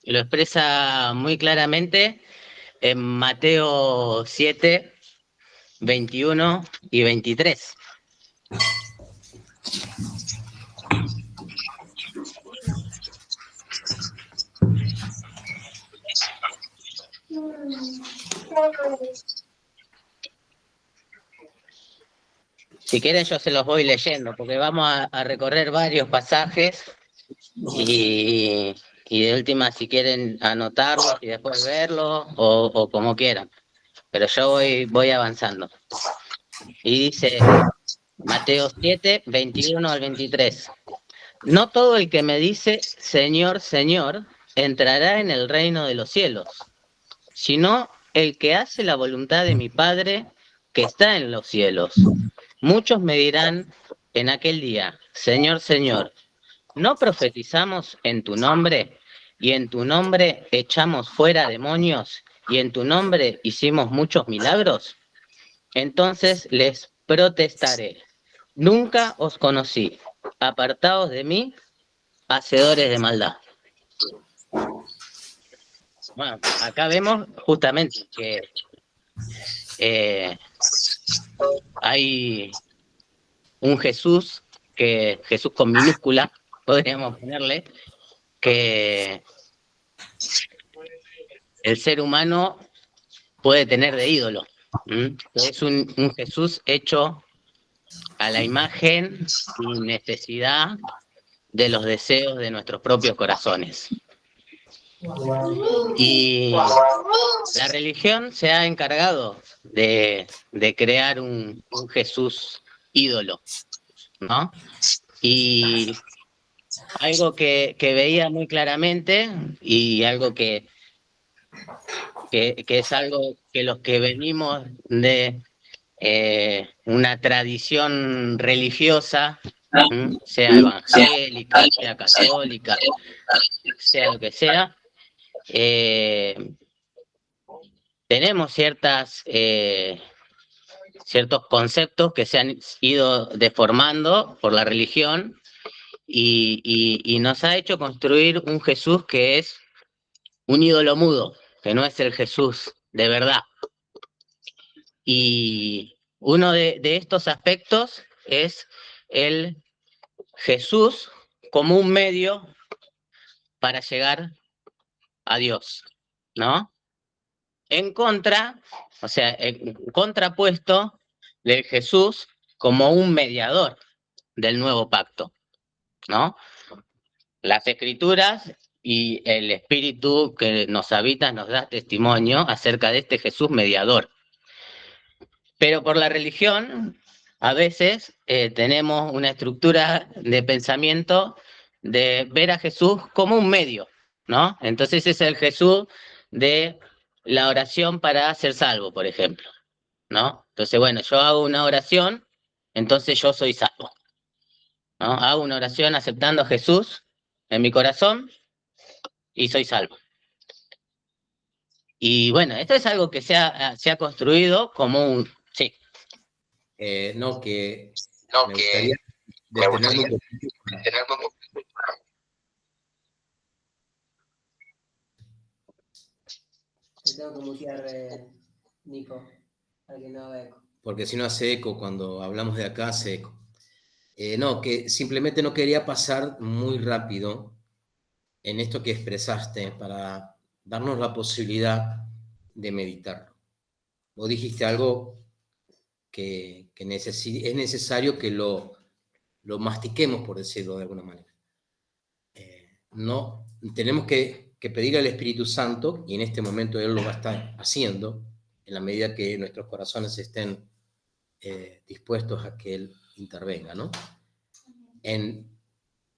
lo expresa muy claramente en Mateo 7, 21 y 23. Si quieren yo se los voy leyendo, porque vamos a recorrer varios pasajes y de última si quieren anotarlos y después verlos o como quieran. Pero yo voy avanzando. Y dice Mateo 7, 21 al 23. No todo el que me dice Señor, Señor, entrará en el reino de los cielos, sino el que hace la voluntad de mi Padre que está en los cielos. Muchos me dirán en aquel día, Señor, Señor, ¿no profetizamos en tu nombre? Y en tu nombre echamos fuera demonios, y en tu nombre hicimos muchos milagros. Entonces les protestaré, nunca os conocí, apartaos de mí, hacedores de maldad. Bueno, acá vemos justamente que eh, hay un Jesús, que Jesús con minúscula, podríamos ponerle, que el ser humano puede tener de ídolo. Es un Jesús hecho a la imagen y necesidad de los deseos de nuestros propios corazones. Y la religión se ha encargado de crear un Jesús ídolo, ¿no? Y algo que veía muy claramente y algo que es algo que los que venimos de una tradición religiosa, sea evangélica, sea católica, sea lo que sea, tenemos ciertos conceptos que se han ido deformando por la religión y nos ha hecho construir un Jesús que es un ídolo mudo, que no es el Jesús de verdad. Y uno de estos aspectos es el Jesús como un medio para llegar a Dios, ¿no? En contra, o sea, en contrapuesto del Jesús como un mediador del nuevo pacto, ¿no? Las Escrituras y el Espíritu que nos habita nos da testimonio acerca de este Jesús mediador. Pero por la religión, a veces tenemos una estructura de pensamiento de ver a Jesús como un medio, ¿no? Entonces es el Jesús de la oración para ser salvo, por ejemplo, ¿no? Entonces, bueno, yo hago una oración, entonces yo soy salvo, ¿no? Hago una oración aceptando a Jesús en mi corazón y soy salvo. Y bueno, esto es algo que se ha construido como un... Sí. No, que No, me gustaría que me detenerme gustaría un poquito tener como... Te tengo que mutear, Nico, para que no haga eco. porque si no hace eco, cuando hablamos de acá hace eco. No, que simplemente no quería pasar muy rápido en esto que expresaste para darnos la posibilidad de meditarlo. Vos dijiste algo que es necesario que lo mastiquemos, por decirlo de alguna manera. No, tenemos que pedir al Espíritu Santo, y en este momento Él lo va a estar haciendo, en la medida que nuestros corazones estén dispuestos a que Él intervenga, ¿no? En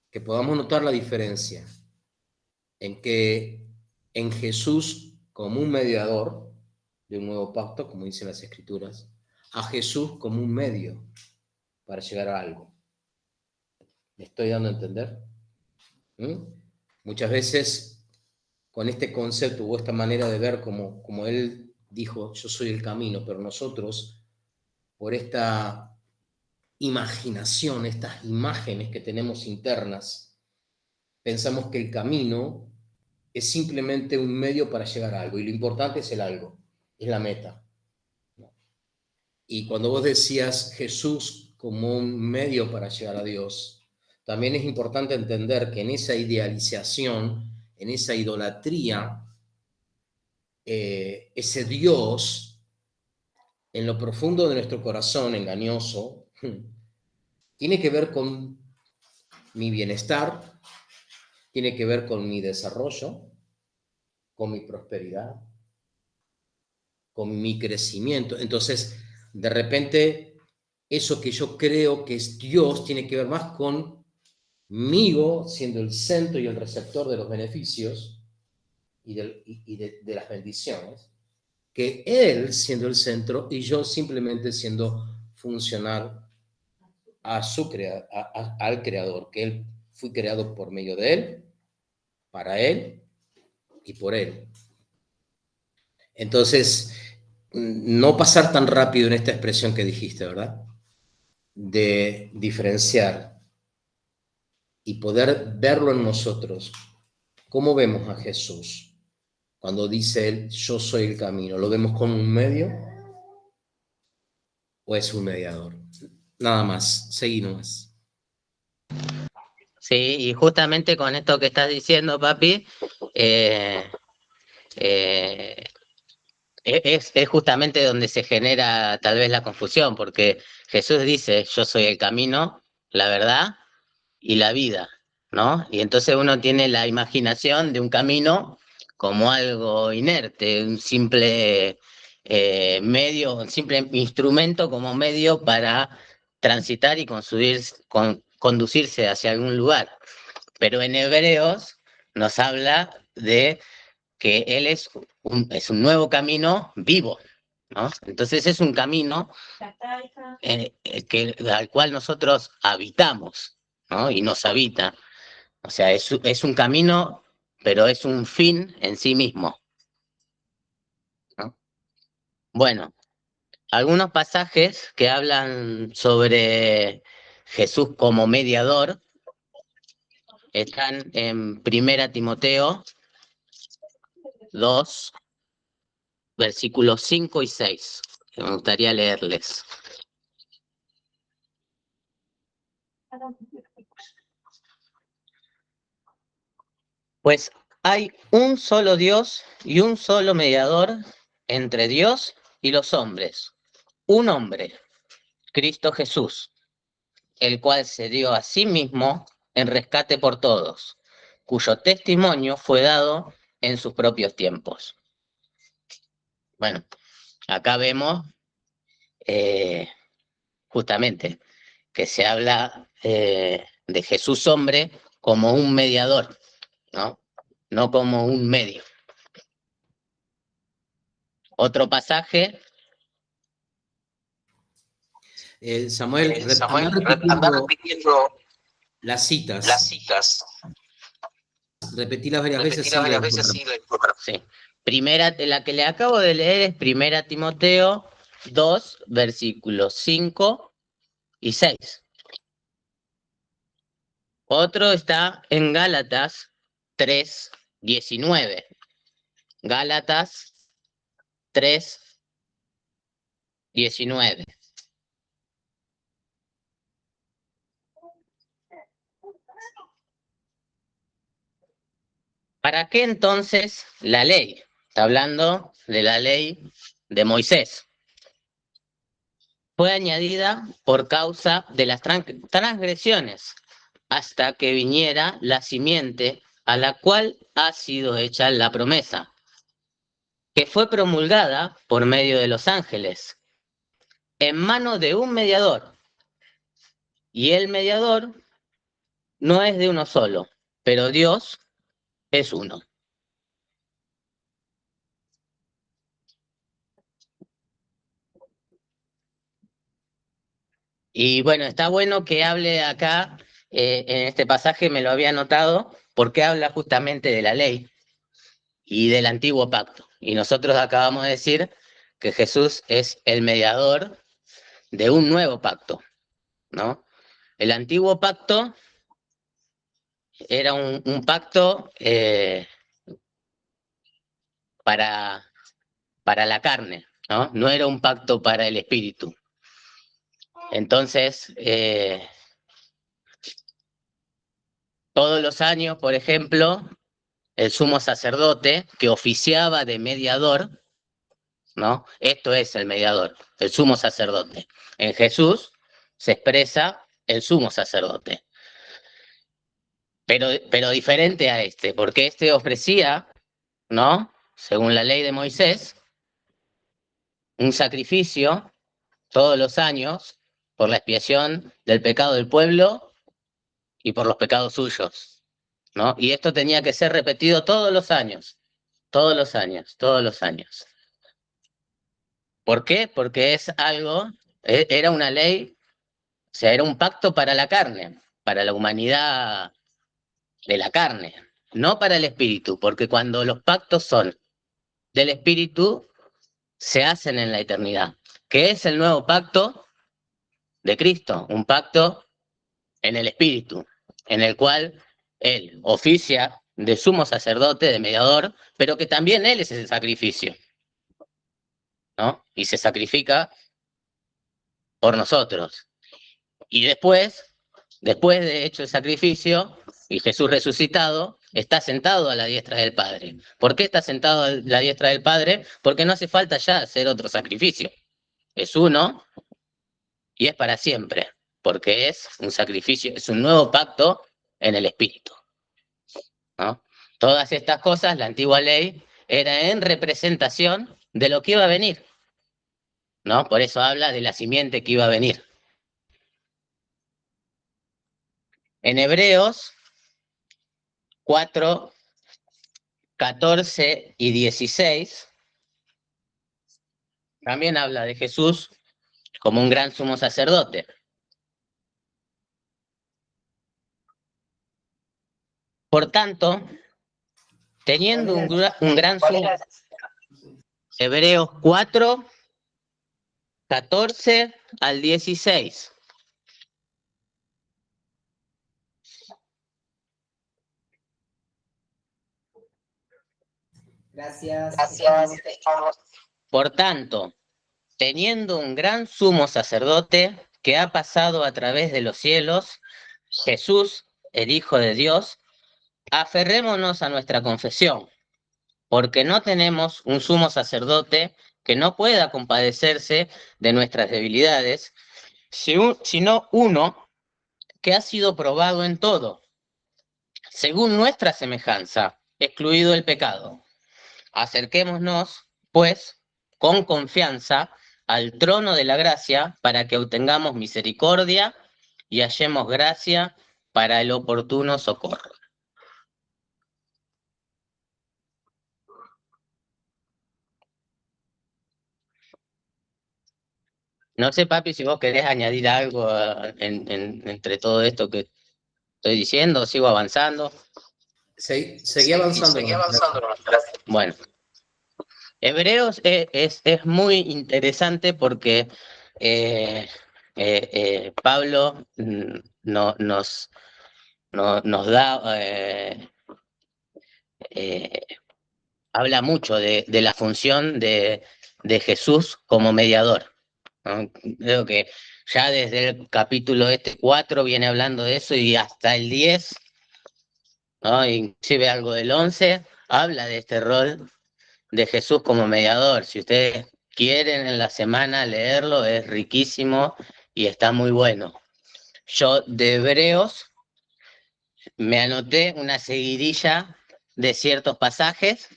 que podamos notar la diferencia en que en Jesús como un mediador de un nuevo pacto, como dicen las Escrituras, a Jesús como un medio para llegar a algo. ¿Me estoy dando a entender? Muchas veces con este concepto o esta manera de ver como Él dijo, yo soy el camino, pero nosotros, por esta imaginación, estas imágenes que tenemos internas, pensamos que el camino es simplemente un medio para llegar a algo, y lo importante es el algo, es la meta. Y cuando vos decías Jesús como un medio para llegar a Dios, también es importante entender que en esa idealización, en esa idolatría, ese Dios, en lo profundo de nuestro corazón engañoso, tiene que ver con mi bienestar, tiene que ver con mi desarrollo, con mi prosperidad, con mi crecimiento. Entonces, de repente, eso que yo creo que es Dios tiene que ver más conmigo siendo el centro y el receptor de los beneficios y de las bendiciones, que Él siendo el centro y yo simplemente siendo funcional al Creador, que Él fui creado por medio de Él, para Él y por Él. Entonces, no pasar tan rápido en esta expresión que dijiste, ¿verdad? De diferenciar y poder verlo en nosotros. ¿Cómo vemos a Jesús? Cuando dice Él, yo soy el camino, ¿lo vemos como un medio o es un mediador? Nada más, seguí nomás. Sí, y justamente con esto que estás diciendo, papi, eh, eh, es justamente donde se genera tal vez la confusión, porque Jesús dice, yo soy el camino, la verdad y la vida, ¿no? Y entonces uno tiene la imaginación de un camino como algo inerte, un simple medio, un simple instrumento como medio para transitar y conducirse hacia algún lugar. Pero en Hebreos nos habla de que Él es un nuevo camino vivo, ¿no? Entonces es un camino al cual nosotros habitamos, ¿no? Y nos habita. O sea, es un camino, pero es un fin en sí mismo, ¿no? Bueno, algunos pasajes que hablan sobre Jesús como mediador están en 1 Timoteo 2, versículos 5 y 6, que me gustaría leerles. Pues hay un solo Dios y un solo mediador entre Dios y los hombres, un hombre, Cristo Jesús, el cual se dio a sí mismo en rescate por todos, cuyo testimonio fue dado en sus propios tiempos. Bueno, acá vemos justamente que se habla de Jesús hombre como un mediador, ¿no? No como un medio. Otro pasaje. Samuel, Samuel, anda repitiendo repitiendo las las citas. citas. Repetilas varias veces, Repetirlas sí, varias veces, sí. Sí. La que le acabo de leer es 1 Timoteo 2, versículos 5 y 6. Otro está en Gálatas 3, 19. Gálatas 3, 19. ¿Para qué entonces la ley? Está hablando de la ley de Moisés. Fue añadida por causa de las transgresiones, hasta que viniera la simiente a la cual ha sido hecha la promesa, que fue promulgada por medio de los ángeles, en mano de un mediador. Y el mediador no es de uno solo, pero Dios es uno. Y bueno, está bueno que hable acá, en este pasaje me lo había anotado, porque habla justamente de la ley y del antiguo pacto. Y nosotros acabamos de decir que Jesús es el mediador de un nuevo pacto, ¿no? El antiguo pacto era un pacto para la carne, ¿no? No era un pacto para el espíritu. Entonces, todos los años, por ejemplo, el sumo sacerdote que oficiaba de mediador, ¿no? Esto es el mediador, el sumo sacerdote. En Jesús se expresa el sumo sacerdote, pero diferente a este, porque este ofrecía, ¿no? Según la ley de Moisés, un sacrificio todos los años por la expiación del pecado del pueblo y por los pecados suyos, ¿no? Y esto tenía que ser repetido todos los años, todos los años, todos los años. ¿Por qué? Porque es algo, era una ley, o sea, era un pacto para la carne, para la humanidad de la carne, no para el espíritu, porque cuando los pactos son del espíritu, se hacen en la eternidad, que es el nuevo pacto de Cristo, un pacto en el espíritu, en el cual él oficia de sumo sacerdote, de mediador, pero que también él es el sacrificio, ¿no? Y se sacrifica por nosotros. Y después de hecho el sacrificio, y Jesús resucitado, está sentado a la diestra del Padre. ¿Por qué está sentado a la diestra del Padre? Porque no hace falta ya hacer otro sacrificio. Es uno y es para siempre, porque es un sacrificio, es un nuevo pacto en el Espíritu, ¿no? Todas estas cosas, la antigua ley, era en representación de lo que iba a venir, ¿no? Por eso habla de la simiente que iba a venir. En Hebreos 4, 14 y 16, también habla de Jesús como un gran sumo sacerdote. Por tanto, teniendo un gran sumo, Hebreos 4, 14 al 16. Gracias. Por tanto, teniendo un gran sumo sacerdote que ha pasado a través de los cielos, Jesús, el Hijo de Dios, aferrémonos a nuestra confesión, porque no tenemos un sumo sacerdote que no pueda compadecerse de nuestras debilidades, sino uno que ha sido probado en todo, según nuestra semejanza, excluido el pecado. Acerquémonos, pues, con confianza al trono de la gracia para que obtengamos misericordia y hallemos gracia para el oportuno socorro. No sé, papi, si vos querés añadir algo entre todo esto que estoy diciendo, sigo avanzando. Seguí avanzando. Bueno, Hebreos es muy interesante porque Pablo nos da, habla mucho de la función de Jesús como mediador, ¿no? Creo que ya desde el capítulo 4 viene hablando de eso y hasta el 10, ¿no? Inclusive algo del 11, habla de este rol de Jesús como mediador. Si ustedes quieren en la semana leerlo, es riquísimo y está muy bueno. Yo de Hebreos me anoté una seguidilla de ciertos pasajes,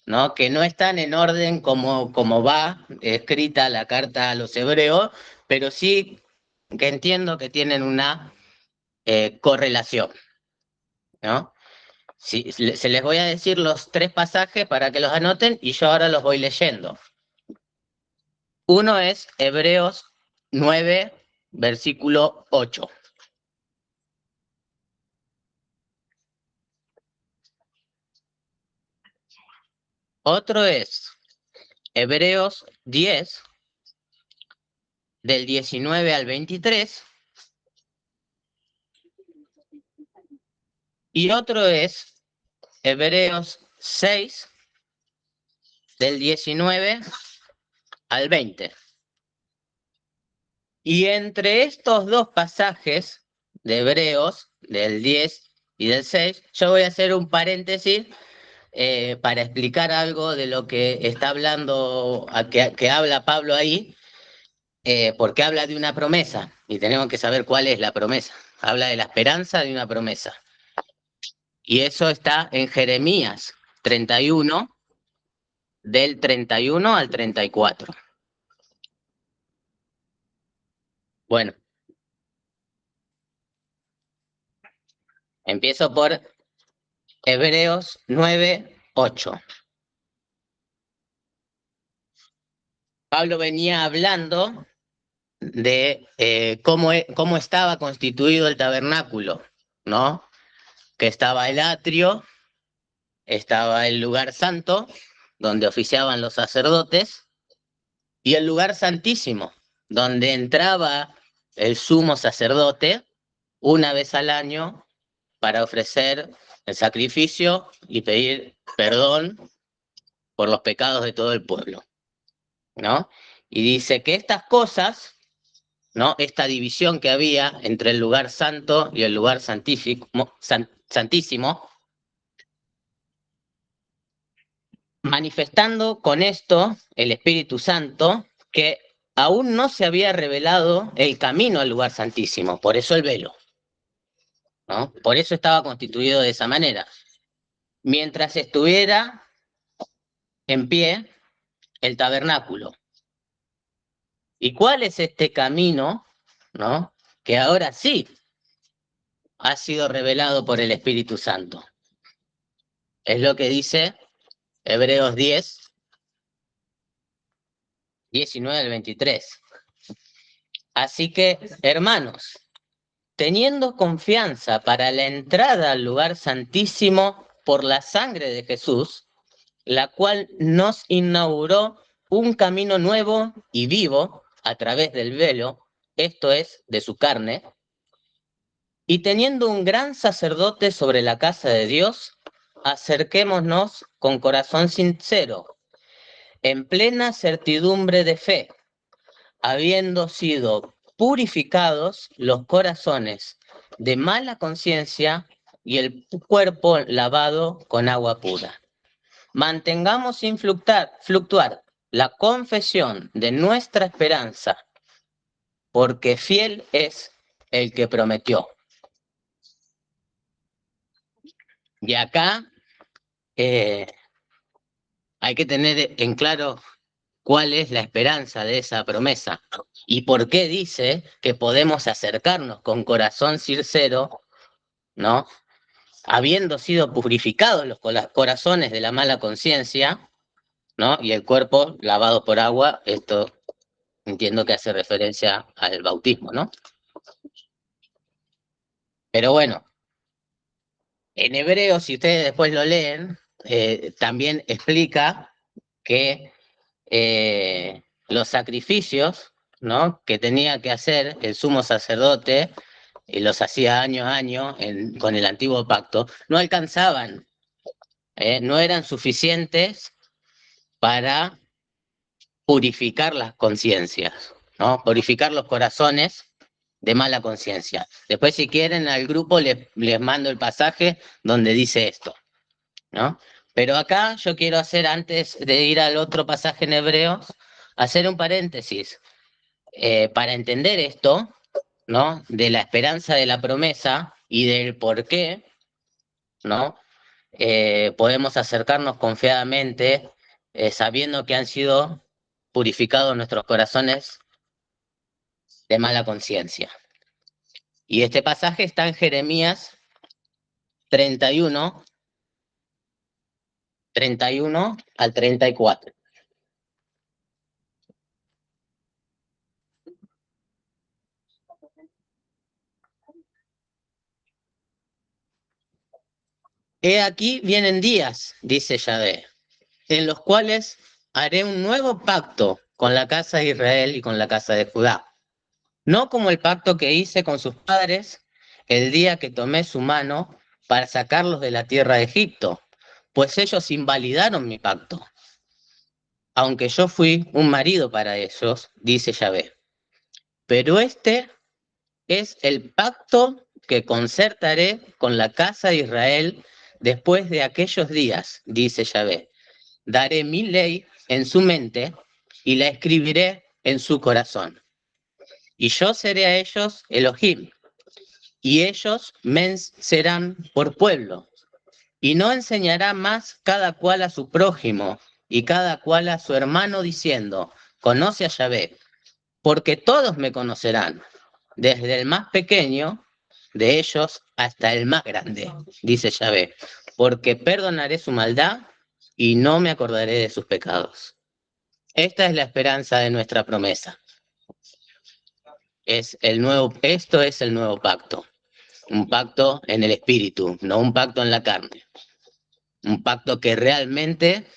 ¿no? Que no están en orden como va escrita la carta a los hebreos, pero sí que entiendo que tienen una correlación, ¿no? Sí, se les voy a decir los 3 pasajes para que los anoten y yo ahora los voy leyendo. Uno es Hebreos 9, versículo 8. Otro es Hebreos 10, del 19 al 23. Y otro es Hebreos 6, del 19 al 20. Y entre estos dos pasajes de Hebreos, del 10 y del 6, yo voy a hacer un paréntesis para explicar algo de lo que está hablando, que habla Pablo ahí, porque habla de una promesa, y tenemos que saber cuál es la promesa. Habla de la esperanza de una promesa. Y eso está en Jeremías 31, del 31 al 34. Bueno, empiezo por Hebreos 9, 8. Pablo venía hablando de cómo estaba constituido el tabernáculo, ¿no? Que estaba el atrio, estaba el lugar santo, donde oficiaban los sacerdotes, y el lugar santísimo, donde entraba el sumo sacerdote una vez al año para ofrecer el sacrificio y pedir perdón por los pecados de todo el pueblo, ¿no? Y dice que estas cosas, ¿no? Esta división que había entre el lugar santo y el lugar santísimo, manifestando con esto el Espíritu Santo, que aún no se había revelado el camino al lugar santísimo, por eso el velo, ¿no? Por eso estaba constituido de esa manera. Mientras estuviera en pie el tabernáculo. ¿Y cuál es este camino, ¿no? Que ahora sí ha sido revelado por el Espíritu Santo? Es lo que dice Hebreos 10, 19 al 23. Así que, hermanos, teniendo confianza para la entrada al lugar santísimo por la sangre de Jesús, la cual nos inauguró un camino nuevo y vivo a través del velo, esto es, de su carne, y teniendo un gran sacerdote sobre la casa de Dios, acerquémonos con corazón sincero, en plena certidumbre de fe, habiendo sido purificados los corazones de mala conciencia y el cuerpo lavado con agua pura. Mantengamos sin fluctuar la confesión de nuestra esperanza, porque fiel es el que prometió. Y acá hay que tener en claro cuál es la esperanza de esa promesa y por qué dice que podemos acercarnos con corazón sincero, ¿no? Habiendo sido purificados los corazones de la mala conciencia, ¿no? Y el cuerpo lavado por agua. Esto entiendo que hace referencia al bautismo, ¿no? Pero bueno, en hebreo, si ustedes después lo leen, también explica que los sacrificios, ¿no? Que tenía que hacer el sumo sacerdote, y los hacía año a año con el antiguo pacto, no alcanzaban, no eran suficientes para purificar las conciencias, ¿no? Purificar los corazones de mala conciencia. Después, si quieren, al grupo les mando el pasaje donde dice esto, ¿no? Pero acá yo quiero hacer, antes de ir al otro pasaje en Hebreos, hacer un paréntesis para entender esto, ¿no? De la esperanza de la promesa y del por qué, ¿no? Podemos acercarnos confiadamente sabiendo que han sido purificados nuestros corazones de mala conciencia. Y este pasaje está en Jeremías 31, 31 al 34. He aquí vienen días, dice Yahvé, en los cuales haré un nuevo pacto con la casa de Israel y con la casa de Judá. No como el pacto que hice con sus padres el día que tomé su mano para sacarlos de la tierra de Egipto, pues ellos invalidaron mi pacto. aunque yo fui un marido para ellos, dice Yahvé. Pero este es el pacto que concertaré con la casa de Israel después de aquellos días, dice Yahvé. Daré mi ley en su mente y la escribiré en su corazón. Y yo seré a ellos Elohim, y ellos me serán por pueblo. Y no enseñará más cada cual a su prójimo y cada cual a su hermano diciendo, conoce a Yahvé, porque todos me conocerán, desde el más pequeño de ellos hasta el más grande, dice Yahvé, porque perdonaré su maldad y no me acordaré de sus pecados. Esta es la esperanza de nuestra promesa. Esto es el nuevo pacto. Un pacto en el espíritu, no un pacto en la carne. Un pacto que realmente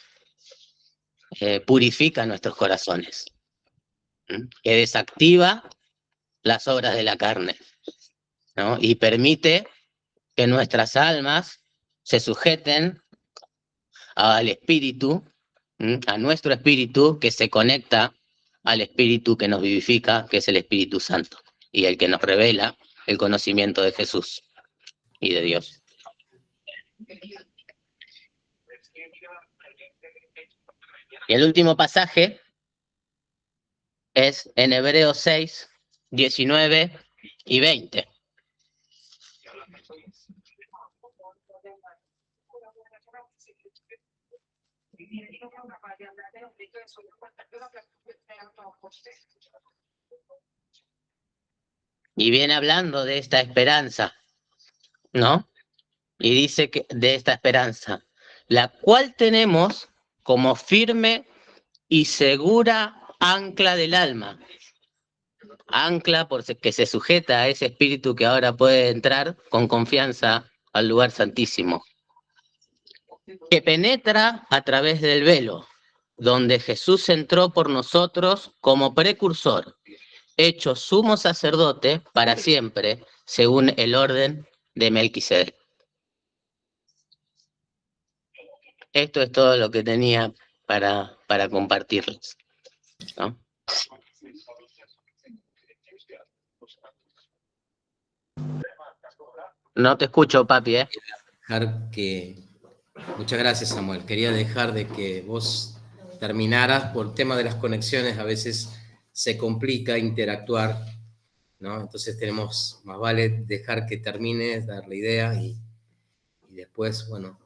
purifica nuestros corazones, que desactiva las obras de la carne, ¿no? Y permite que nuestras almas se sujeten al espíritu, a nuestro espíritu que se conecta al espíritu que nos vivifica, que es el Espíritu Santo, y el que nos revela el conocimiento de Jesús y de Dios. Y el último pasaje es en Hebreos 6, 19 y 20. Y viene hablando de esta esperanza, ¿no? Y dice que de esta esperanza, la cual tenemos como firme y segura ancla del alma. Ancla porque se sujeta a ese espíritu que ahora puede entrar con confianza al lugar santísimo, que penetra a través del velo, donde Jesús entró por nosotros como precursor, hecho sumo sacerdote para siempre, según el orden de Melquisedec. Esto es todo lo que tenía para compartirles, ¿no? No te escucho, papi, ¿eh? Muchas gracias, Samuel. Quería dejar de que vos terminaras por el tema de las conexiones. A veces se complica interactuar, ¿no? Entonces más vale dejar que termines, dar la idea y después, bueno,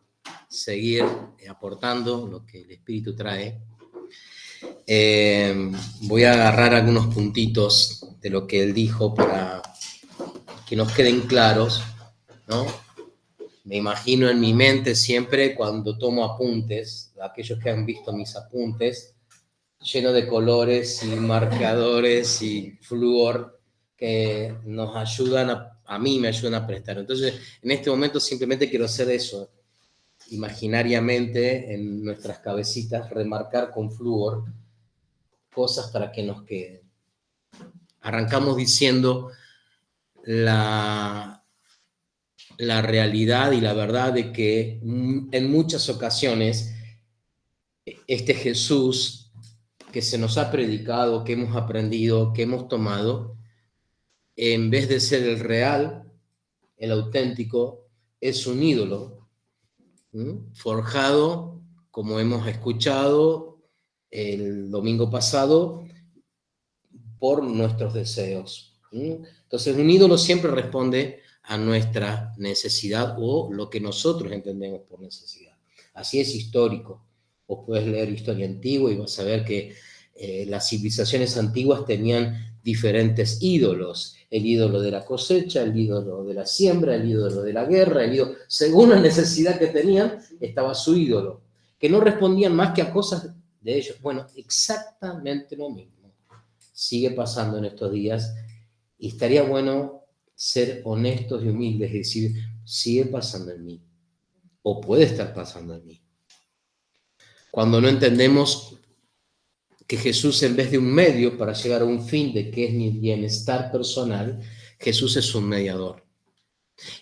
seguir aportando lo que el Espíritu trae. Voy a agarrar algunos puntitos de lo que él dijo para que nos queden claros, ¿no? Me imagino en mi mente siempre cuando tomo apuntes, aquellos que han visto mis apuntes, lleno de colores y marcadores y flúor que nos ayudan, a mí me ayudan a prestar. Entonces, en este momento simplemente quiero hacer eso, imaginariamente en nuestras cabecitas, remarcar con flúor cosas para que nos queden. Arrancamos diciendo la realidad y la verdad de que en muchas ocasiones este Jesús que se nos ha predicado, que hemos aprendido, que hemos tomado, en vez de ser el real, el auténtico, es un ídolo, forjado, como hemos escuchado el domingo pasado, por nuestros deseos. Entonces, un ídolo siempre responde a nuestra necesidad o lo que nosotros entendemos por necesidad. Así es histórico. Vos puedes leer historia antigua y vas a ver que las civilizaciones antiguas tenían diferentes ídolos. El ídolo de la cosecha, el ídolo de la siembra, el ídolo de la guerra, según la necesidad que tenían, estaba su ídolo, que no respondían más que a cosas de ellos. Bueno, exactamente lo mismo sigue pasando en estos días y estaría bueno ser honestos y humildes, es decir, sigue pasando en mí o puede estar pasando en mí. Cuando no entendemos que Jesús, en vez de un medio para llegar a un fin de que es mi bienestar personal, Jesús es un mediador.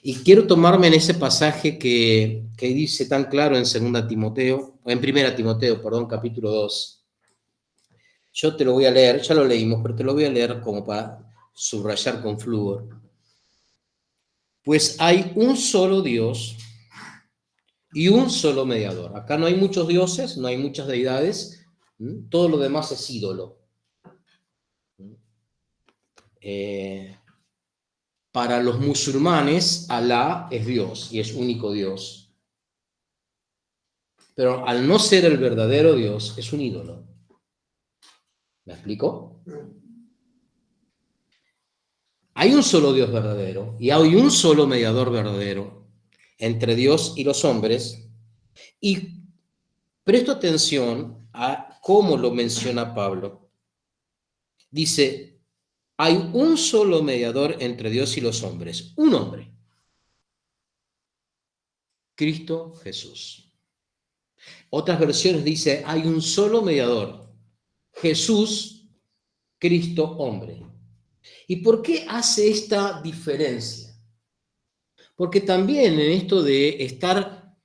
Y quiero tomarme en ese pasaje que dice tan claro en 1 Timoteo, capítulo 2, Yo te lo voy a leer, ya lo leímos, pero te lo voy a leer como para subrayar con flúor. Pues hay un solo Dios y un solo mediador. Acá no hay muchos dioses, no hay muchas deidades, todo lo demás es ídolo. Para los musulmanes, Alá es Dios y es único Dios. Pero al no ser el verdadero Dios, es un ídolo. ¿Me explico? Hay un solo Dios verdadero y hay un solo mediador verdadero entre Dios y los hombres. Y presto atención a cómo lo menciona Pablo. Dice, hay un solo mediador entre Dios y los hombres, un hombre, Cristo Jesús. Otras versiones dice, hay un solo mediador, Jesús, Cristo, hombre. ¿Y por qué hace esta diferencia? Porque también en esto de estar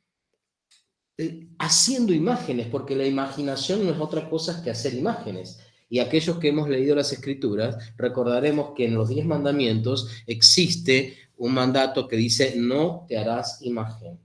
haciendo imágenes, porque la imaginación no es otra cosa que hacer imágenes. Y aquellos que hemos leído las Escrituras, recordaremos que en los 10 mandamientos existe un mandato que dice, no te harás imagen.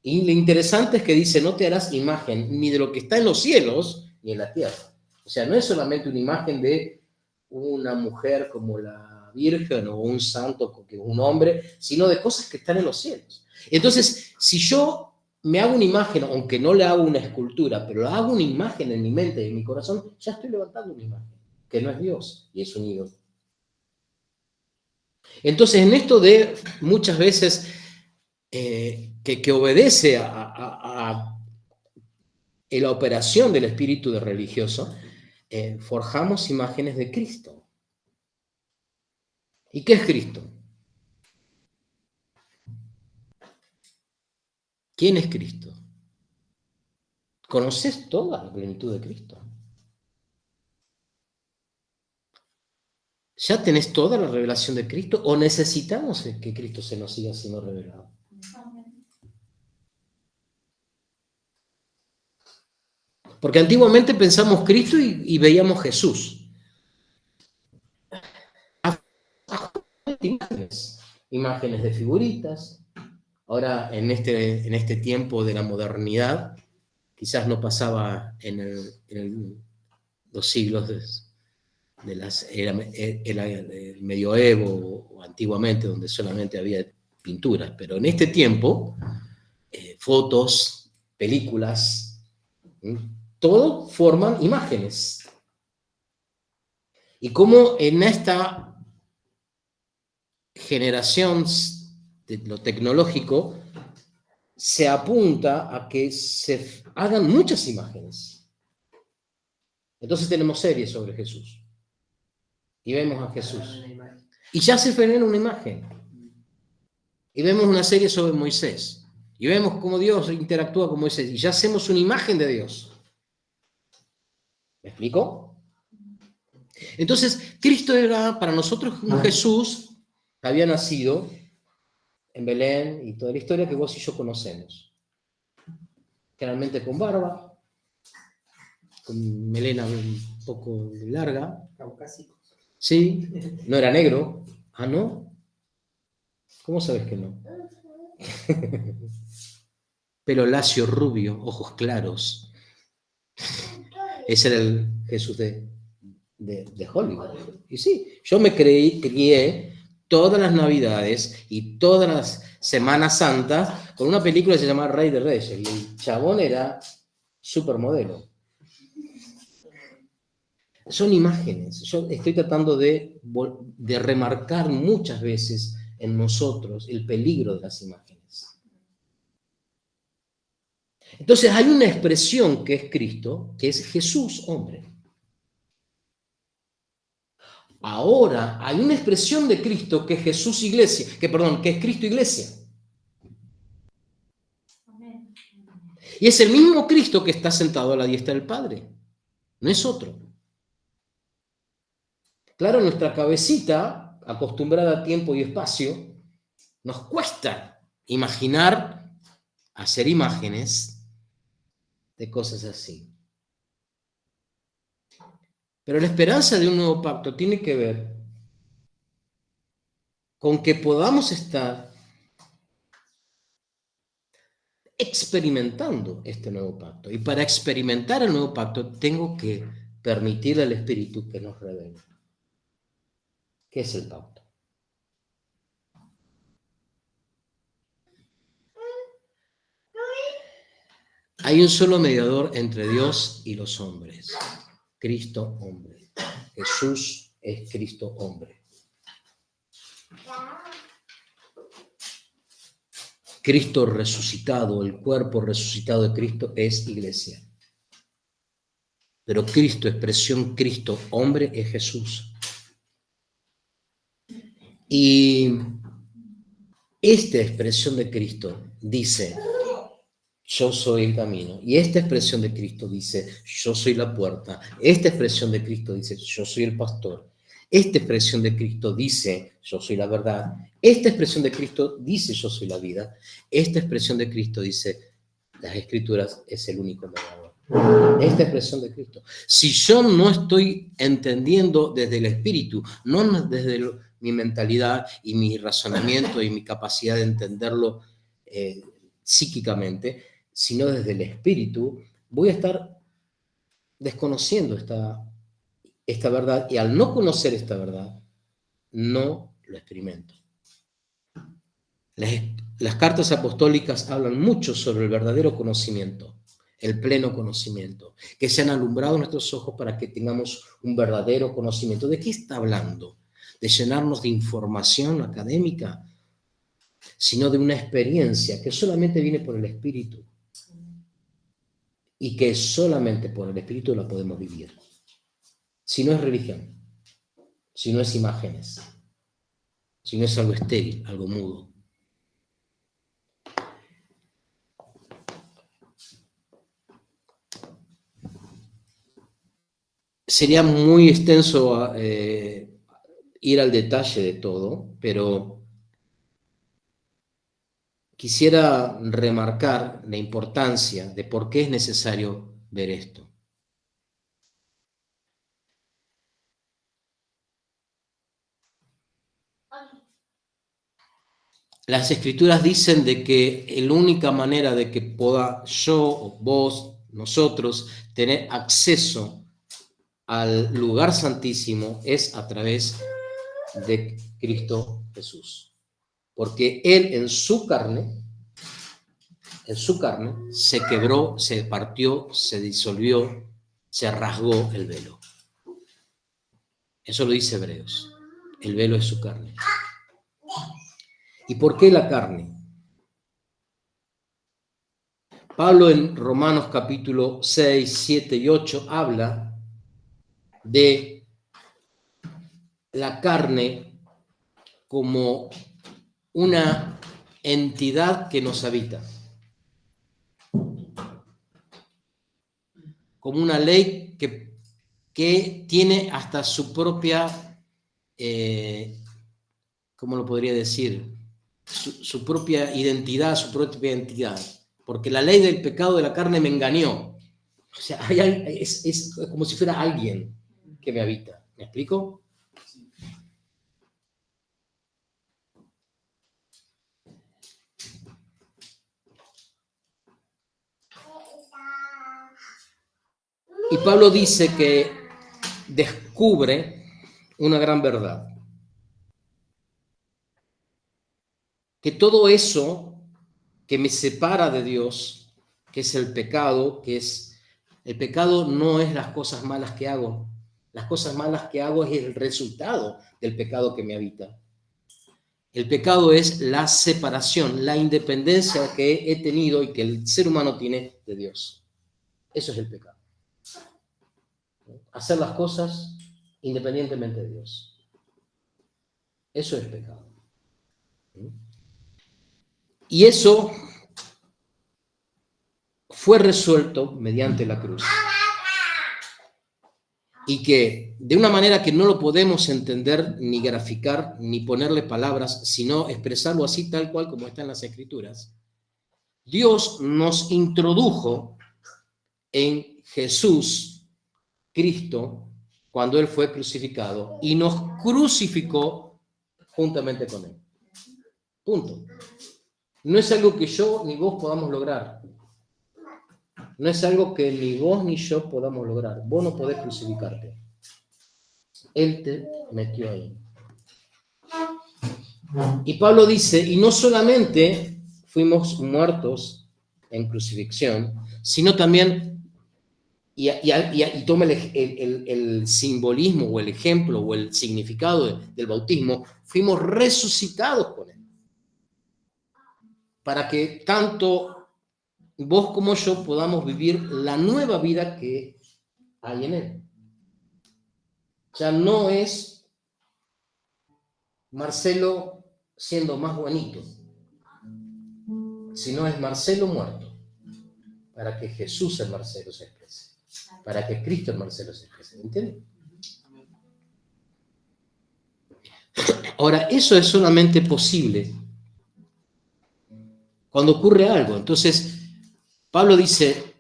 Y lo interesante es que dice, no te harás imagen ni de lo que está en los cielos, ni en la tierra. O sea, no es solamente una imagen de una mujer como la Virgen o un santo como un hombre, sino de cosas que están en los cielos. Entonces, si yo me hago una imagen, aunque no le hago una escultura, pero le hago una imagen en mi mente y en mi corazón, ya estoy levantando una imagen, que no es Dios y es un ídolo. Entonces, en esto de muchas veces que obedece a la operación del espíritu de religioso, forjamos imágenes de Cristo. ¿Y qué es Cristo? ¿Quién es Cristo? ¿Conoces toda la plenitud de Cristo? ¿Ya tenés toda la revelación de Cristo o necesitamos que Cristo se nos siga siendo revelado? Porque antiguamente pensamos Cristo y veíamos Jesús. Imágenes de figuritas. Ahora, en este tiempo de la modernidad, quizás no pasaba en los siglos del medioevo o antiguamente, donde solamente había pinturas, pero en este tiempo, fotos, películas, todo forman imágenes. Y como en esta generación de lo tecnológico se apunta a que se hagan muchas imágenes. Entonces tenemos series sobre Jesús. Y vemos a Jesús. Y ya se genera una imagen. Y vemos una serie sobre Moisés. Y vemos cómo Dios interactúa con Moisés. Y ya hacemos una imagen de Dios. ¿Me explico? Entonces, Cristo era para nosotros un Jesús que había nacido en Belén y toda la historia que vos y yo conocemos. Generalmente con barba, con melena un poco larga. Caucásico. Sí, no era negro. Ah, ¿no? ¿Cómo sabes que no? Pelo lacio, rubio, ojos claros. Ese era el Jesús de Hollywood. Y sí, yo me crié todas las Navidades y todas las Semanas Santas con una película que se llamaba Rey de Reyes. Y el chabón era supermodelo. Son imágenes. Yo estoy tratando de remarcar muchas veces en nosotros el peligro de las imágenes. Entonces hay una expresión que es Cristo, que es Jesús, hombre. Ahora hay una expresión de Cristo que es Jesús Iglesia, que es Cristo Iglesia. Y es el mismo Cristo que está sentado a la diestra del Padre. No es otro. Claro, nuestra cabecita, acostumbrada a tiempo y espacio, nos cuesta imaginar, hacer imágenes de cosas así. Pero la esperanza de un nuevo pacto tiene que ver con que podamos estar experimentando este nuevo pacto. Y para experimentar el nuevo pacto tengo que permitir al Espíritu que nos revele qué es el pacto. Hay un solo mediador entre Dios y los hombres, Cristo hombre. Jesús es Cristo hombre. Cristo resucitado, el cuerpo resucitado de Cristo es iglesia. Pero Cristo, expresión Cristo hombre, es Jesús. Y esta expresión de Cristo dice, yo soy el camino. Y esta expresión de Cristo dice, yo soy la puerta. Esta expresión de Cristo dice, yo soy el pastor. Esta expresión de Cristo dice, yo soy la verdad. Esta expresión de Cristo dice, yo soy la vida. Esta expresión de Cristo dice, las Escrituras es el único mediador. Esta expresión de Cristo. Si yo no estoy entendiendo desde el Espíritu, no desde mi mentalidad y mi razonamiento y mi capacidad de entenderlo psíquicamente, sino desde el Espíritu, voy a estar desconociendo esta verdad, y al no conocer esta verdad, no lo experimento. Las cartas apostólicas hablan mucho sobre el verdadero conocimiento, el pleno conocimiento, que se han alumbrado nuestros ojos para que tengamos un verdadero conocimiento. ¿De qué está hablando? ¿De llenarnos de información académica? Sino de una experiencia que solamente viene por el Espíritu y que solamente por el Espíritu la podemos vivir. Si no es religión, si no es imágenes, si no es algo estéril, algo mudo. Sería muy extenso ir al detalle de todo, pero quisiera remarcar la importancia de por qué es necesario ver esto. Las Escrituras dicen de que la única manera de que pueda yo, vos, nosotros, tener acceso al lugar santísimo es a través de Cristo Jesús. Porque Él en su carne, se quebró, se partió, se disolvió, se rasgó el velo. Eso lo dice Hebreos. El velo es su carne. ¿Y por qué la carne? Pablo en Romanos capítulo 6, 7 y 8 habla de la carne como una entidad que nos habita, como una ley que tiene hasta su propia, ¿cómo lo podría decir? Su propia identidad, su propia entidad. Porque la ley del pecado de la carne me engañó. O sea, es como si fuera alguien que me habita. ¿Me explico? Y Pablo dice que descubre una gran verdad. Que todo eso que me separa de Dios, que es el pecado, el pecado no es las cosas malas que hago. Las cosas malas que hago es el resultado del pecado que me habita. El pecado es la separación, la independencia que he tenido y que el ser humano tiene de Dios. Eso es el pecado. Hacer las cosas independientemente de Dios. Eso es pecado. Y eso fue resuelto mediante la cruz. Y que de una manera que no lo podemos entender, ni graficar, ni ponerle palabras, sino expresarlo así tal cual como está en las Escrituras, Dios nos introdujo en Jesús, Cristo, cuando Él fue crucificado y nos crucificó juntamente con Él. Punto. No es algo que yo ni vos podamos lograr. No es algo que ni vos ni yo podamos lograr. Vos no podés crucificarte. Él te metió ahí. Y Pablo dice, y no solamente fuimos muertos en crucifixión, sino también, y toma el simbolismo o el ejemplo o el significado del bautismo, fuimos resucitados con Él. Para que tanto vos como yo podamos vivir la nueva vida que hay en Él. Ya no es Marcelo siendo más bonito, sino es Marcelo muerto, para que Jesús el Marcelo se exprese, para que Cristo el Marcelo se exprese. ¿Entiendes? Ahora, eso es solamente posible cuando ocurre algo. Entonces, Pablo dice,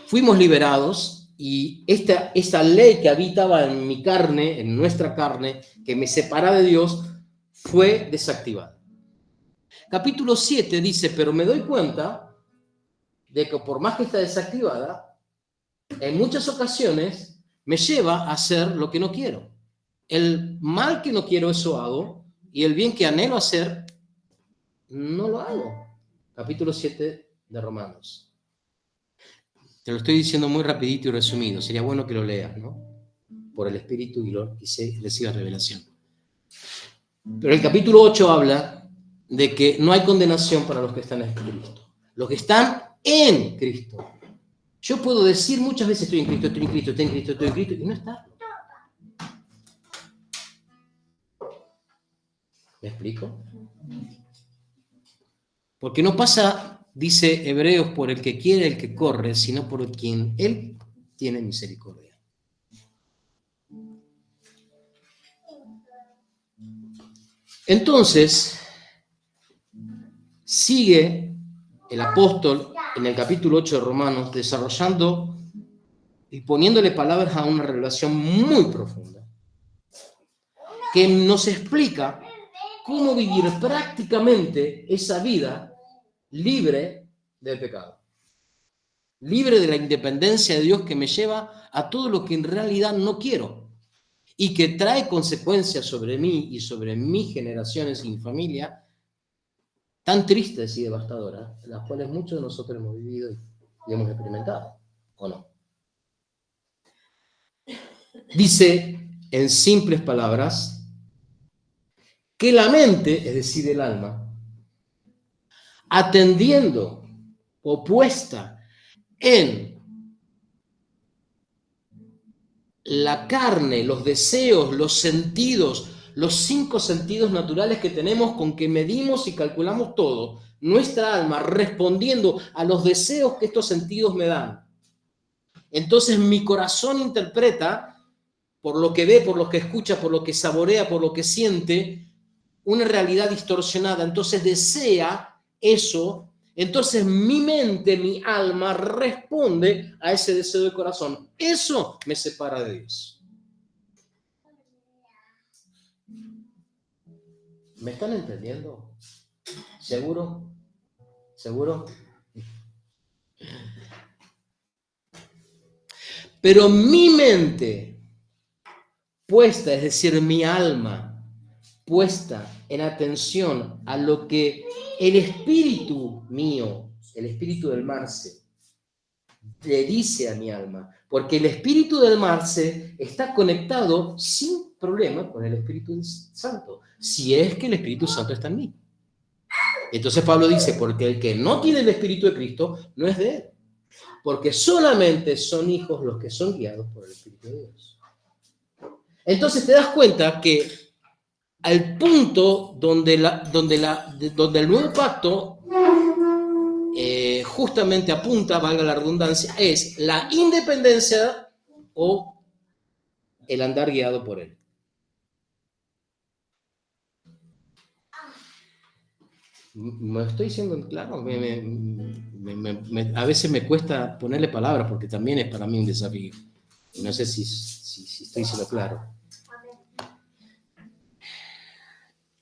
fuimos liberados y esta ley que habitaba en mi carne, en nuestra carne, que me separaba de Dios, fue desactivada. Capítulo 7 dice, pero me doy cuenta de que por más que está desactivada, en muchas ocasiones me lleva a hacer lo que no quiero. El mal que no quiero, eso hago, y el bien que anhelo hacer, no lo hago. Capítulo 7 de Romanos. Te lo estoy diciendo muy rapidito y resumido. Sería bueno que lo leas, ¿no? Por el Espíritu y recibas revelación. Pero el capítulo 8 habla de que no hay condenación para los que están en Cristo. Los que están en Cristo. Yo puedo decir muchas veces estoy en Cristo, estoy en Cristo, estoy en Cristo, estoy en Cristo, y no está. ¿Me explico? Porque no pasa, dice Hebreos, por el que quiere, el que corre, sino por quien Él tiene misericordia. Entonces, sigue el apóstol en el capítulo 8 de Romanos desarrollando y poniéndole palabras a una revelación muy profunda que nos explica cómo vivir prácticamente esa vida libre del pecado, libre de la independencia de Dios que me lleva a todo lo que en realidad no quiero y que trae consecuencias sobre mí y sobre mis generaciones y mi familia tan tristes y devastadoras, las cuales muchos de nosotros hemos vivido y hemos experimentado, ¿o no? Dice, en simples palabras, que la mente, es decir, el alma, atendiendo o puesta en la carne, los deseos, los sentidos, los 5 sentidos naturales que tenemos con que medimos y calculamos todo, nuestra alma respondiendo a los deseos que estos sentidos me dan. Entonces mi corazón interpreta, por lo que ve, por lo que escucha, por lo que saborea, por lo que siente, una realidad distorsionada. Entonces desea eso. Entonces mi mente, mi alma responde a ese deseo del corazón. Eso me separa de Dios. ¿Me están entendiendo? ¿Seguro? ¿Seguro? Pero mi mente puesta, es decir, mi alma puesta en atención a lo que el espíritu mío, el espíritu del Marce, le dice a mi alma, porque el espíritu del Marce está conectado sin problema con el Espíritu Santo, si es que el Espíritu Santo está en mí. Entonces Pablo dice, porque el que no tiene el Espíritu de Cristo no es de él, porque solamente son hijos los que son guiados por el Espíritu de Dios. Entonces te das cuenta que al punto donde el nuevo pacto justamente apunta, valga la redundancia, es la independencia o el andar guiado por él. ¿Me estoy diciendo claro? A veces me cuesta ponerle palabras porque también es para mí un desafío. No sé si estoy siendo claro.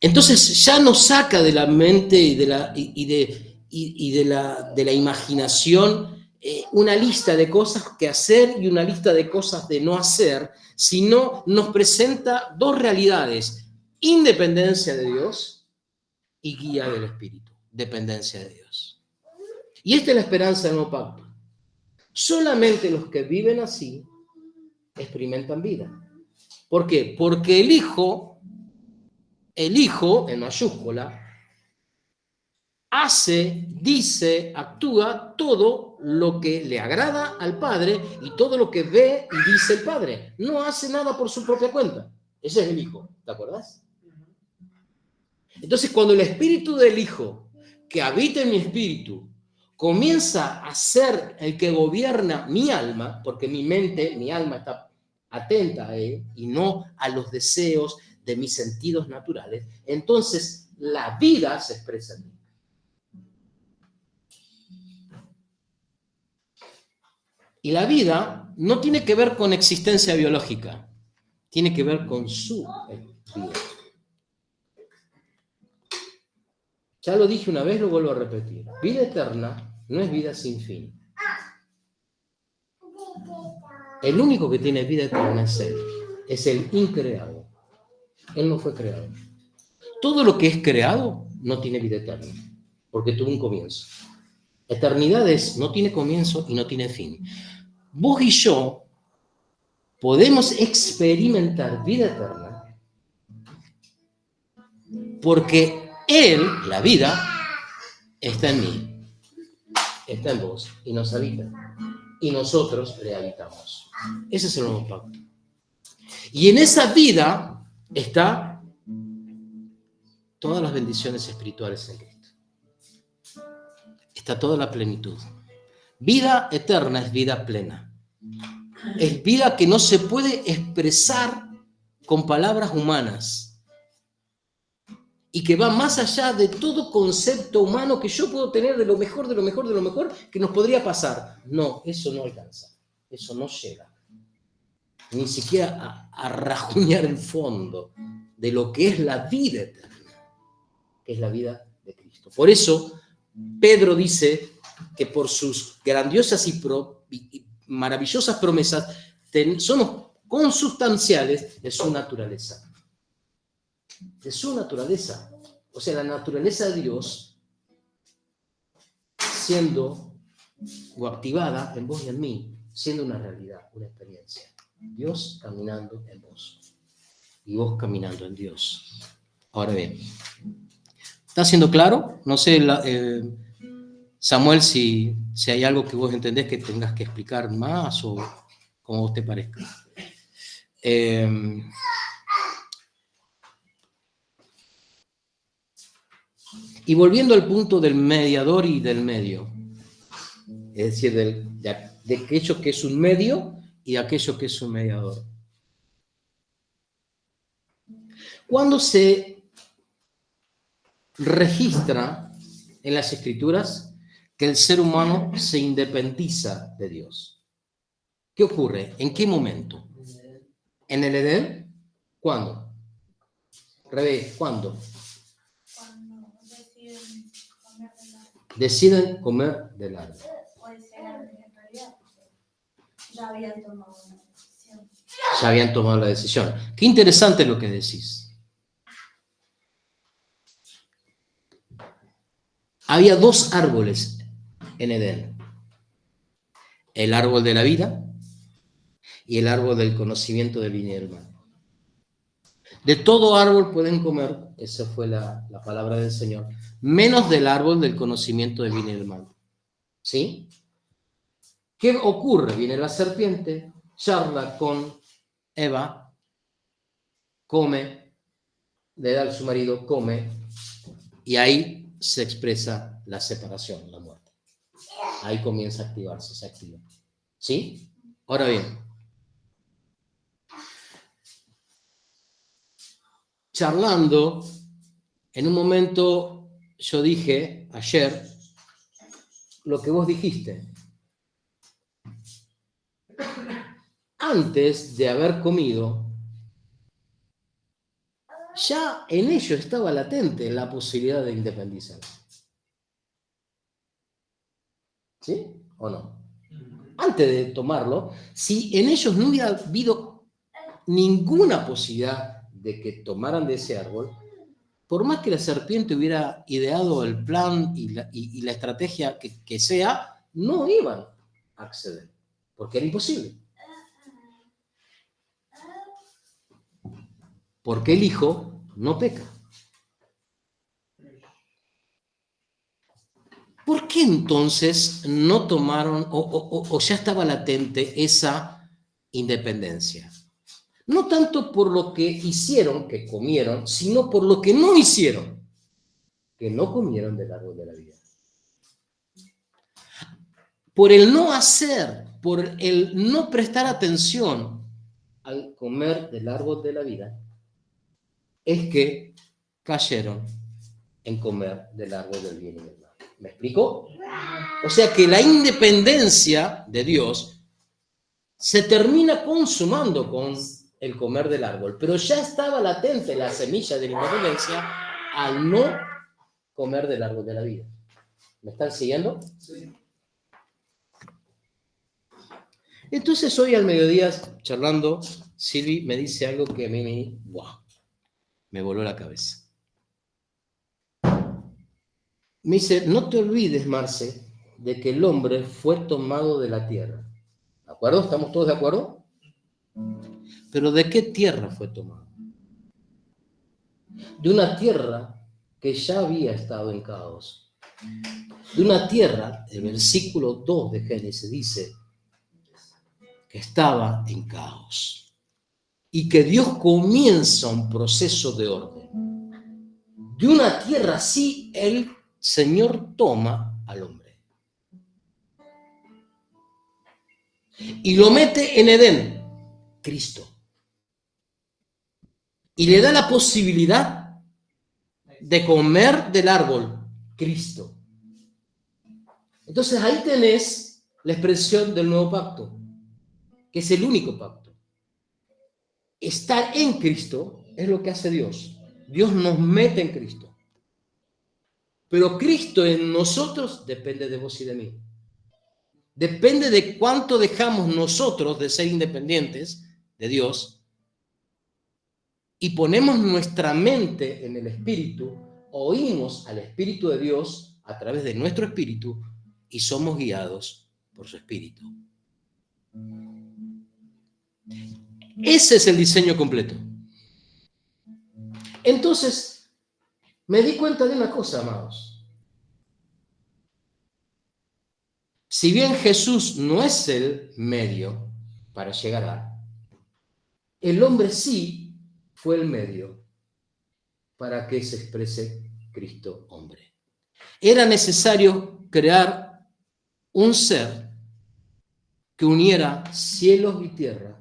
Entonces ya nos saca de la mente y de la imaginación una lista de cosas que hacer y una lista de cosas de no hacer, sino nos presenta dos realidades: independencia de Dios y guía del Espíritu, dependencia de Dios. Y esta es la esperanza del nuevo pacto. Solamente los que viven así experimentan vida. ¿Por qué? Porque el Hijo, en mayúscula, hace, dice, actúa todo lo que le agrada al Padre y todo lo que ve y dice el Padre. No hace nada por su propia cuenta. Ese es el Hijo, ¿te acordás? Entonces, cuando el Espíritu del Hijo, que habita en mi espíritu, comienza a ser el que gobierna mi alma, porque mi mente, mi alma está atenta a él y no a los deseos de mis sentidos naturales, entonces la vida se expresa en mí. Y la vida no tiene que ver con existencia biológica, tiene que ver con su vida. Ya lo dije una vez, lo vuelvo a repetir. Vida eterna no es vida sin fin. El único que tiene vida eterna es Él. Es el increado. Él no fue creado. Todo lo que es creado no tiene vida eterna, porque tuvo un comienzo. Eternidad no tiene comienzo y no tiene fin. Vos y yo podemos experimentar vida eterna porque Él, la vida, está en mí, está en vos y nos habita. Y nosotros le habitamos. Ese es el nuevo pacto. Y en esa vida está todas las bendiciones espirituales en Cristo. Está toda la plenitud. Vida eterna es vida plena. Es vida que no se puede expresar con palabras humanas y que va más allá de todo concepto humano que yo puedo tener de lo mejor, de lo mejor, de lo mejor que nos podría pasar. No, eso no alcanza, eso no llega. Ni siquiera a rajuñar el fondo de lo que es la vida eterna, que es la vida de Cristo. Por eso, Pedro dice que por sus grandiosas y maravillosas promesas somos consustanciales de su naturaleza. De su naturaleza. O sea, la naturaleza de Dios siendo o activada en vos y en mí, siendo una realidad, una experiencia. Dios caminando en vos y vos caminando en Dios. Ahora bien, ¿está siendo claro? No sé, Samuel, si hay algo que vos entendés que tengas que explicar más o como vos te parezca. Y volviendo al punto del mediador y del medio, es decir, de aquello que es un medio y de aquello que es un mediador. Cuando se registra en las Escrituras que el ser humano se independiza de Dios, ¿qué ocurre? ¿En qué momento? ¿En el Edén? ¿Cuándo? Revés, ¿cuándo? Cuando Deciden comer del árbol. puede ser antes en realidad, ya habían tomado una decisión. Ya habían tomado la decisión. Qué interesante lo que decís. Había dos árboles en Edén. El árbol de la vida y el árbol del conocimiento del bien y del mal. De todo árbol pueden comer, esa fue la palabra del Señor, menos del árbol del conocimiento del bien y del mal. ¿Sí? ¿Qué ocurre? Viene la serpiente, charla con Eva, come, le da a su marido, come, y ahí se expresa la separación, la muerte. Ahí comienza a activarse, se activa. ¿Sí? Ahora bien, charlando, en un momento yo dije ayer lo que vos dijiste. antes de haber comido, ya en ellos estaba latente la posibilidad de independizarse. ¿Sí o no? Antes de tomarlo, si en ellos no hubiera habido ninguna posibilidad de que tomaran de ese árbol, por más que la serpiente hubiera ideado el plan y la estrategia que sea, no iban a acceder, porque era imposible. Porque el Hijo no peca. ¿Por qué entonces no tomaron o ya estaba latente esa independencia? No tanto por lo que hicieron, que comieron, sino por lo que no hicieron, que no comieron del árbol de la vida. Por el no hacer, por el no prestar atención al comer del árbol de la vida, es que cayeron en comer del árbol del bien y del mal. ¿Me explico? O sea que la independencia de Dios se termina consumando con el comer del árbol, pero ya estaba latente la semilla de la independencia al no comer del árbol de la vida. ¿Me están siguiendo? Sí. Entonces hoy al mediodía, charlando, Silvi me dice algo que a mí me voló la cabeza. Me dice, no te olvides, Marce, de que el hombre fue tomado de la tierra. ¿De acuerdo? ¿Estamos todos de acuerdo? Pero ¿de qué tierra fue tomado? De una tierra que ya había estado en caos. De una tierra, el versículo 2 de Génesis dice, que estaba en caos. Y que Dios comienza un proceso de orden. De una tierra así, el Señor toma al hombre. Y lo mete en Edén, Cristo. Y le da la posibilidad de comer del árbol, Cristo. Entonces ahí tenés la expresión del nuevo pacto, que es el único pacto. Estar en Cristo es lo que hace Dios. Dios nos mete en Cristo. Pero Cristo en nosotros depende de vos y de mí. Depende de cuánto dejamos nosotros de ser independientes de Dios y ponemos nuestra mente en el Espíritu, oímos al Espíritu de Dios a través de nuestro Espíritu y somos guiados por su Espíritu. Ese es el diseño completo. Entonces, me di cuenta de una cosa, amados. Si bien Jesús no es el medio para llegar a, el hombre sí fue el medio para que se exprese Cristo hombre. Era necesario crear un ser que uniera cielos y tierra,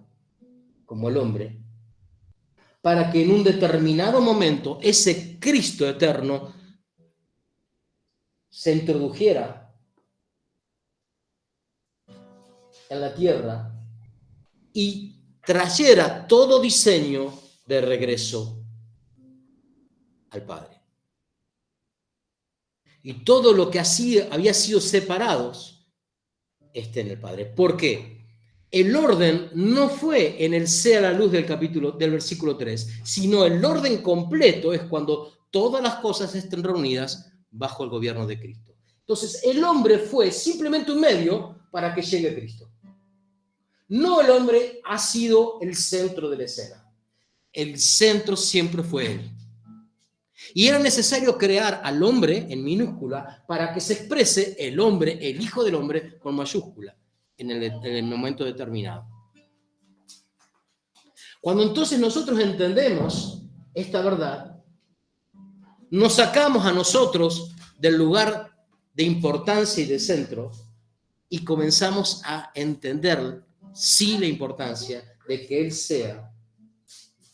como el hombre, para que en un determinado momento ese Cristo eterno se introdujera en la tierra y trayera todo diseño de regreso al Padre. Y todo lo que había sido separados esté en el Padre. ¿Por qué? El orden no fue en el sea la luz del versículo 3, sino el orden completo es cuando todas las cosas estén reunidas bajo el gobierno de Cristo. Entonces, el hombre fue simplemente un medio para que llegue Cristo. No, el hombre ha sido el centro de la escena. El centro siempre fue él. Y era necesario crear al hombre en minúscula para que se exprese el hombre, el Hijo del Hombre, con mayúscula en el momento determinado. Cuando entonces nosotros entendemos esta verdad, nos sacamos a nosotros del lugar de importancia y de centro y comenzamos a entender sí la importancia de que Él sea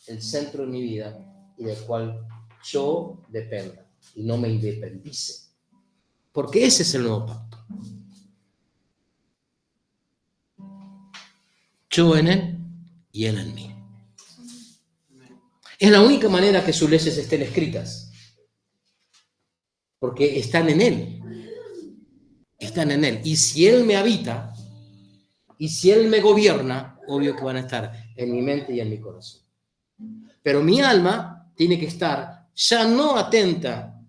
el centro de mi vida y del cual yo dependa y no me independice. Porque ese es el nuevo pacto. Yo en Él y Él en mí. Es la única manera que sus leyes estén escritas, porque están en Él. Están en Él. Y si Él me habita, y si Él me gobierna, obvio que van a estar en mi mente y en mi corazón. Pero mi alma tiene que estar ya no atenta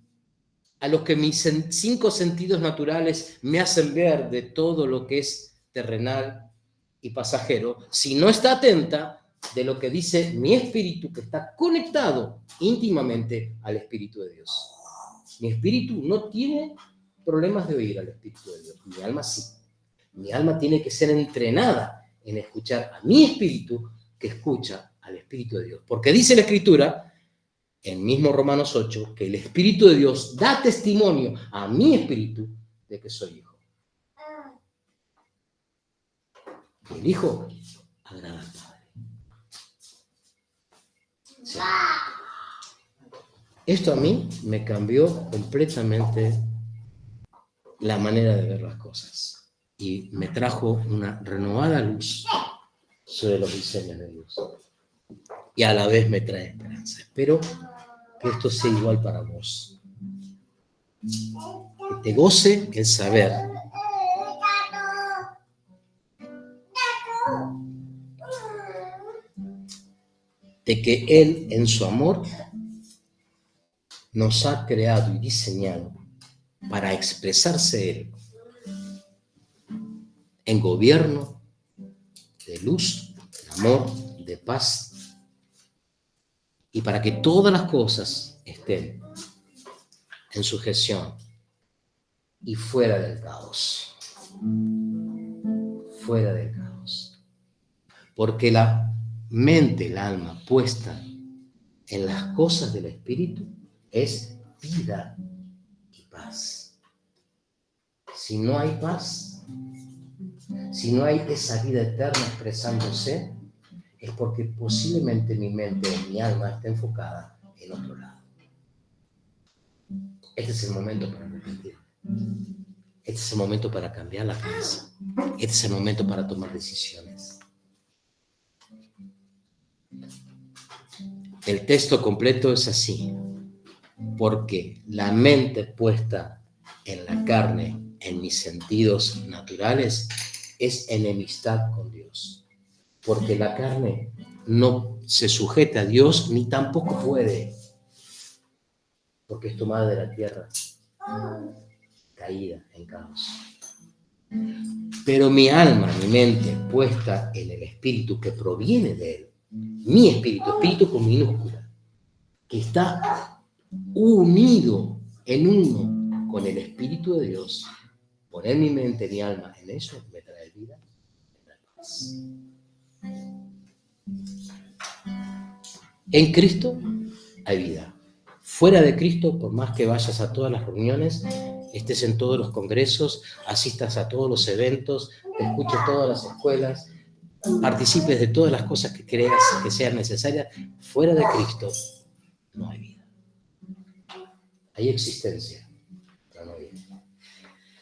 a lo que mis 5 sentidos naturales me hacen ver de todo lo que es terrenal y pasajero, si no está atenta de lo que dice mi espíritu, que está conectado íntimamente al Espíritu de Dios. Mi espíritu no tiene problemas de oír al Espíritu de Dios, mi alma sí. Mi alma tiene que ser entrenada en escuchar a mi espíritu que escucha al Espíritu de Dios. Porque dice la Escritura, en mismo Romanos 8, que el Espíritu de Dios da testimonio a mi espíritu de que soy hijo. El Hijo agrada al Padre. Sí. Esto a mí me cambió completamente la manera de ver las cosas y me trajo una renovada luz sobre los diseños de Dios. Y a la vez me trae esperanza. Espero que esto sea igual para vos. Que te goce el saber de que Él, en su amor, nos ha creado y diseñado para expresarse Él en gobierno de luz, de amor, de paz, y para que todas las cosas estén en sujeción y fuera del caos. Fuera del caos. Porque la mente, el alma puesta en las cosas del Espíritu es vida y paz. Si no hay paz, si no hay esa vida eterna expresándose, es porque posiblemente mi mente o mi alma está enfocada en otro lado. Este es el momento para arrepentir. Este es el momento para cambiar la cabeza. Este es el momento para tomar decisiones. El texto completo es así, porque la mente puesta en la carne, en mis sentidos naturales, es enemistad con Dios. Porque la carne no se sujeta a Dios ni tampoco puede, porque es tomada de la tierra, caída en caos. Pero mi alma, mi mente, puesta en el Espíritu que proviene de Él, mi espíritu, espíritu con minúscula, que está unido en uno con el Espíritu de Dios, poner mi mente, mi alma en eso me trae vida, me trae paz. En Cristo hay vida. Fuera de Cristo, por más que vayas a todas las reuniones, estés en todos los congresos, asistas a todos los eventos, escuches todas las escuelas, participes de todas las cosas que creas que sean necesarias, fuera de Cristo no hay vida. Hay existencia, pero no hay vida.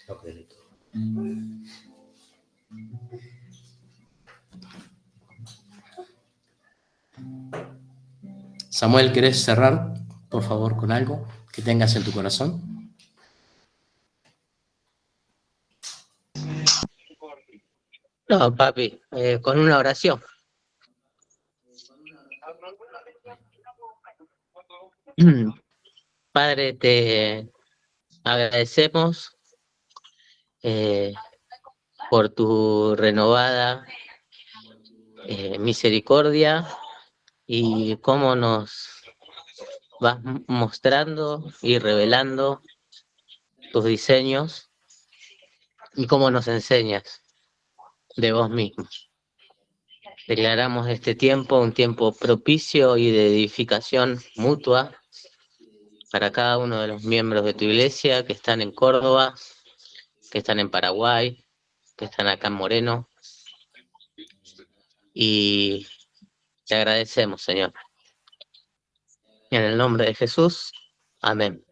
No creo en todo. Samuel, ¿querés cerrar, por favor, con algo que tengas en tu corazón? No, papi, con una oración. Padre, te agradecemos por tu renovada misericordia y cómo nos vas mostrando y revelando tus diseños y cómo nos enseñas de vos mismo. Declaramos este tiempo un tiempo propicio y de edificación mutua para cada uno de los miembros de tu iglesia que están en Córdoba, que están en Paraguay, que están acá en Moreno. Y te agradecemos, Señor. En el nombre de Jesús, amén.